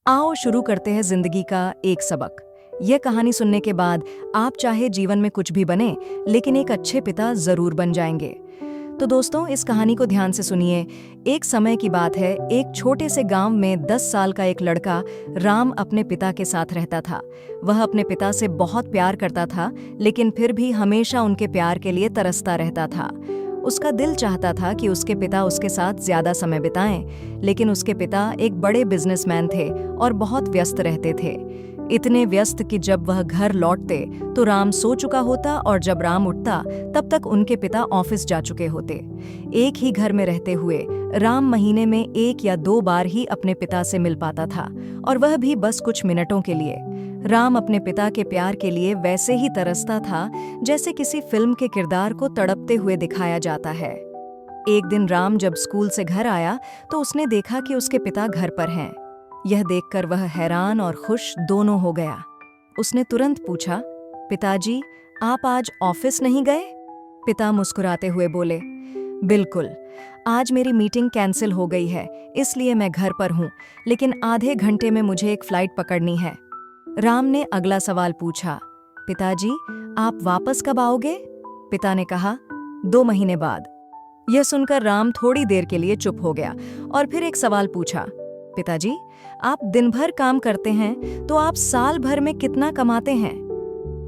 आओ शुरू करते हैं जिंदगी का एक सबक। यह कहानी सुनने के बाद आप चाहे जीवन में कुछ भी बने, लेकिन एक अच्छे पिता जरूर बन जाएंगे। तो दोस्तों, इस कहानी को ध्यान से सुनिए। एक समय की बात है, एक छोटे से गांव में 10 साल का एक लड़का राम अपने पिता के साथ रहता था। वह अपने पिता से बहुत प्यार करता था, लेकिन फिर भी हमेशा उनके प्यार के लिए तरसता रहता था। उसका दिल चाहता था कि उसके पिता उसके साथ ज्यादा समय बिताएं, लेकिन उसके पिता एक बड़े बिजनेसमैन थे और बहुत व्यस्त रहते थे। इतने व्यस्त कि जब वह घर लौटते तो राम सो चुका होता और जब राम उठता तब तक उनके पिता ऑफिस जा चुके होते। एक ही घर में रहते हुए राम महीने में 1 या 2 बार ही अपने पिता से मिल पाता था, और वह भी बस कुछ मिनटों के लिए। राम अपने पिता के प्यार के लिए वैसे ही तरसता था जैसे किसी फिल्म के किरदार को तड़पते हुए दिखाया जाता है। एक दिन राम जब स्कूल से घर आया तो उसने देखा कि उसके पिता घर पर हैं। यह देखकर वह हैरान और खुश दोनों हो गया। उसने तुरंत पूछा, पिताजी, आप आज ऑफिस नहीं गए? पिता मुस्कुराते हुए बोले, बिल्कुल, आज मेरी मीटिंग कैंसिल हो गई है, इसलिए मैं घर पर हूँ, लेकिन आधे घंटे में मुझे एक फ्लाइट पकड़नी है। राम ने अगला सवाल पूछा, पिताजी, आप वापस कब आओगे? पिता ने कहा, 2 महीने बाद। यह सुनकर राम थोड़ी देर के लिए चुप हो गया और फिर एक सवाल पूछा, पिताजी, आप दिन भर काम करते हैं तो आप साल भर में कितना कमाते हैं?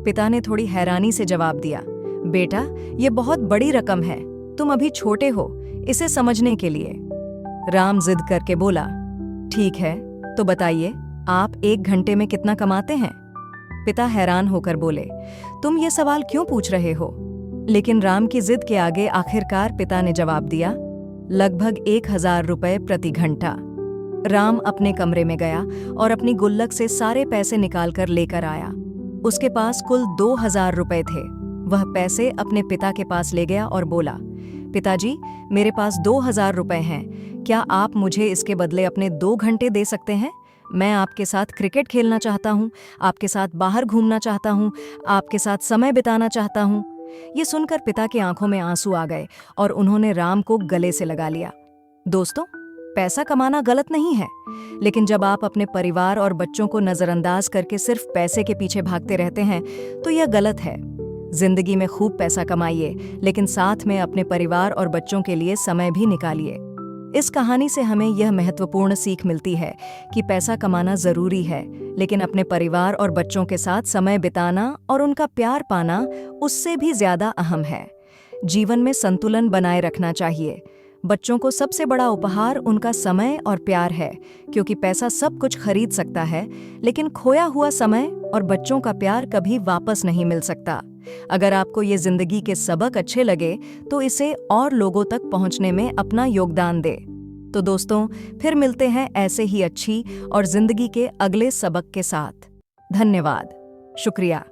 पिता ने थोड़ी हैरानी से जवाब दिया, बेटा, ये बहुत बड़ी रकम है, तुम अभी छोटे हो इसे समझने के लिए। राम जिद करके बोला, ठीक है, तो बताइए, आप 1 घंटे में कितना कमाते हैं? पिता हैरान होकर बोले, तुम ये सवाल क्यों पूछ रहे हो? लेकिन राम की जिद के आगे आखिरकार पिता ने जवाब दिया, लगभग 1000 रुपए प्रति घंटा। राम अपने कमरे में गया और अपनी गुल्लक से सारे पैसे निकालकर लेकर आया। उसके पास कुल 2000 रुपए थे। वह पैसे अपने पिता के पास ले गया और बोला, पिताजी, मेरे पास 2000 रुपए हैं, क्या आप मुझे इसके बदले अपने 2 घंटे दे सकते हैं? मैं आपके साथ क्रिकेट खेलना चाहता हूँ, आपके साथ बाहर घूमना चाहता हूँ, आपके साथ समय बिताना चाहता हूँ। ये सुनकर पिता की आंखों में आंसू आ गए और उन्होंने राम को गले से लगा लिया। दोस्तों, पैसा कमाना गलत नहीं है, लेकिन जब आप अपने परिवार और बच्चों को नजरअंदाज करके सिर्फ पैसे के पीछे भागते रहते हैं तो यह गलत है। जिंदगी में खूब पैसा कमाइए, लेकिन साथ में अपने परिवार और बच्चों के लिए समय भी निकालिए। इस कहानी से हमें यह महत्वपूर्ण सीख मिलती है कि पैसा कमाना जरूरी है, लेकिन अपने परिवार और बच्चों के साथ समय बिताना और उनका प्यार पाना उससे भी ज्यादा अहम है। जीवन में संतुलन बनाए रखना चाहिए। बच्चों को सबसे बड़ा उपहार उनका समय और प्यार है, क्योंकि पैसा सब कुछ खरीद सकता है, लेकिन खोया हुआ समय और बच्चों का प्यार कभी वापस नहीं मिल सकता। अगर आपको ये जिंदगी के सबक अच्छे लगे तो इसे और लोगों तक पहुंचने में अपना योगदान दे। तो दोस्तों, फिर मिलते हैं ऐसे ही अच्छी और जिंदगी के अगले सबक के साथ। धन्यवाद। शुक्रिया।